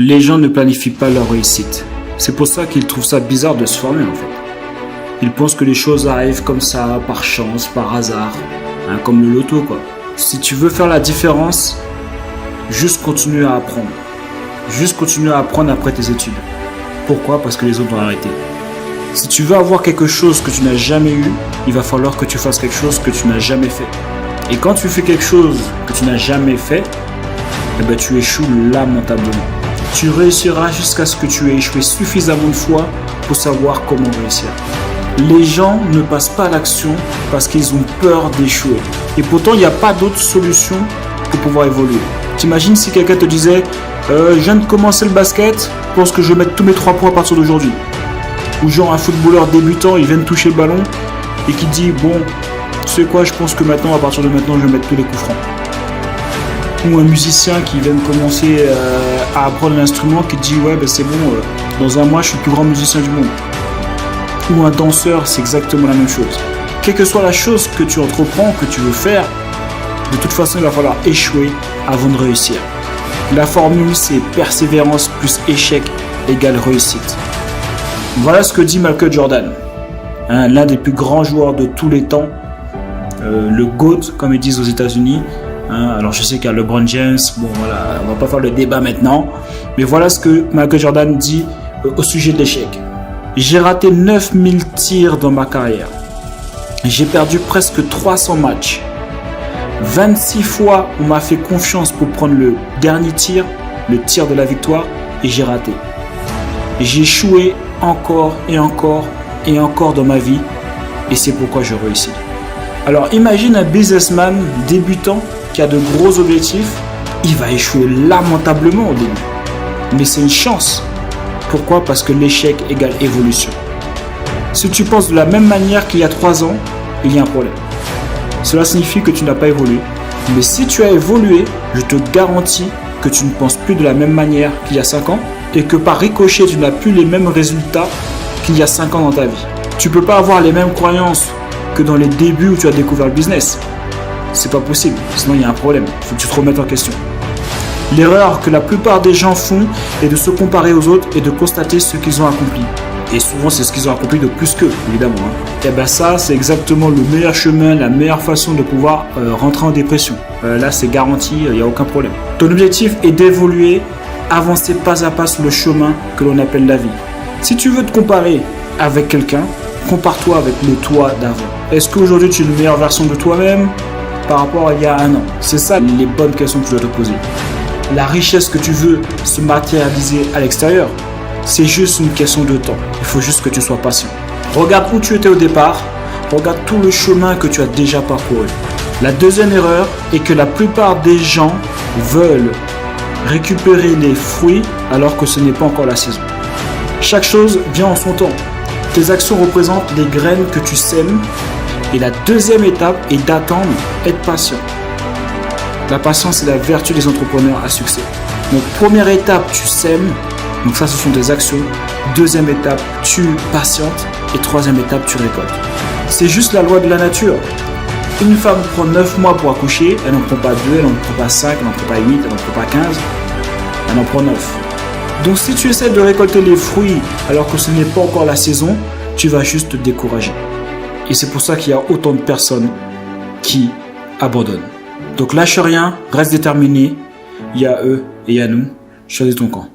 Les gens ne planifient pas leur réussite. C'est pour ça qu'ils trouvent ça bizarre de se former en fait. Ils pensent que les choses arrivent comme ça, par chance, par hasard, comme le loto quoi. Si tu veux faire la différence, juste continue à apprendre. Juste continue à apprendre après tes études. Pourquoi? Parce que les autres ont arrêté. Si tu veux avoir quelque chose que tu n'as jamais eu, il va falloir que tu fasses quelque chose que tu n'as jamais fait. Et quand tu fais quelque chose que tu n'as jamais fait, tu échoues lamentablement. Tu réussiras jusqu'à ce que tu aies échoué suffisamment de fois pour savoir comment réussir. Les gens ne passent pas à l'action parce qu'ils ont peur d'échouer. Et pourtant, il n'y a pas d'autre solution pour pouvoir évoluer. T'imagines si quelqu'un te disait je viens de commencer le basket, je pense que je vais mettre tous mes 3 points à partir d'aujourd'hui. Ou genre un footballeur débutant, il vient de toucher le ballon et qui dit bon, tu sais quoi, je pense que maintenant, à partir de maintenant, je vais mettre tous les coups francs. Ou un musicien qui vient de commencer à apprendre l'instrument qui dit ouais c'est bon, dans un mois je suis le plus grand musicien du monde. Ou un danseur, c'est exactement la même chose. Quelle que soit la chose que tu entreprends, que tu veux faire, de toute façon il va falloir échouer avant de réussir. La formule c'est persévérance plus échec égale réussite. Voilà ce que dit Michael Jordan, l'un des plus grands joueurs de tous les temps, le GOAT comme ils disent aux États-Unis. Alors je sais qu'il y a LeBron James, bon voilà, on va pas faire le débat maintenant, mais voilà ce que Michael Jordan dit au sujet de l'échec. J'ai raté 9000 tirs dans ma carrière. J'ai perdu presque 300 matchs. 26 fois on m'a fait confiance pour prendre le dernier tir, le tir de la victoire, et j'ai raté. J'ai échoué encore et encore et encore dans ma vie, et c'est pourquoi je réussis. Alors imagine un businessman débutant qui a de gros objectifs, il va échouer lamentablement au début. Mais c'est une chance. Pourquoi? Parce que l'échec égale évolution. Si tu penses de la même manière qu'il y a 3 ans, il y a un problème. Cela signifie que tu n'as pas évolué. Mais si tu as évolué, je te garantis que tu ne penses plus de la même manière qu'il y a 5 ans et que par ricochet, tu n'as plus les mêmes résultats qu'il y a 5 ans dans ta vie. Tu ne peux pas avoir les mêmes croyances que dans les débuts où tu as découvert le business. C'est pas possible, sinon il y a un problème, il faut que tu te remettes en question. L'erreur que la plupart des gens font est de se comparer aux autres et de constater ce qu'ils ont accompli. Et souvent c'est ce qu'ils ont accompli de plus qu'eux, évidemment. Et ça c'est exactement le meilleur chemin, la meilleure façon de pouvoir rentrer en dépression. Là c'est garanti, il n'y a aucun problème. Ton objectif est d'évoluer, avancer pas à pas sur le chemin que l'on appelle la vie. Si tu veux te comparer avec quelqu'un, compare-toi avec le toi d'avant. Est-ce qu'aujourd'hui tu es une meilleure version de toi-même par rapport à il y a 1 an? C'est ça les bonnes questions que tu dois te poser. La richesse que tu veux se matérialiser à l'extérieur, c'est juste une question de temps. Il faut juste que tu sois patient. Regarde où tu étais au départ, regarde tout le chemin que tu as déjà parcouru. La deuxième erreur est que la plupart des gens veulent récupérer les fruits alors que ce n'est pas encore la saison. Chaque chose vient en son temps. Tes actions représentent les graines que tu sèmes. Et la deuxième étape est d'attendre, être patient. La patience est la vertu des entrepreneurs à succès. Donc première étape, tu sèmes. Donc ça, ce sont des actions. Deuxième étape, tu patientes. Et troisième étape, tu récoltes. C'est juste la loi de la nature. Une femme prend 9 mois pour accoucher. Elle n'en prend pas 2, elle n'en prend pas 5, elle n'en prend pas 8, elle n'en prend pas 15. Elle en prend 9. Donc si tu essaies de récolter les fruits alors que ce n'est pas encore la saison, tu vas juste te décourager. Et c'est pour ça qu'il y a autant de personnes qui abandonnent. Donc lâche rien, reste déterminé. Il y a eux et il y a nous. Choisis ton camp.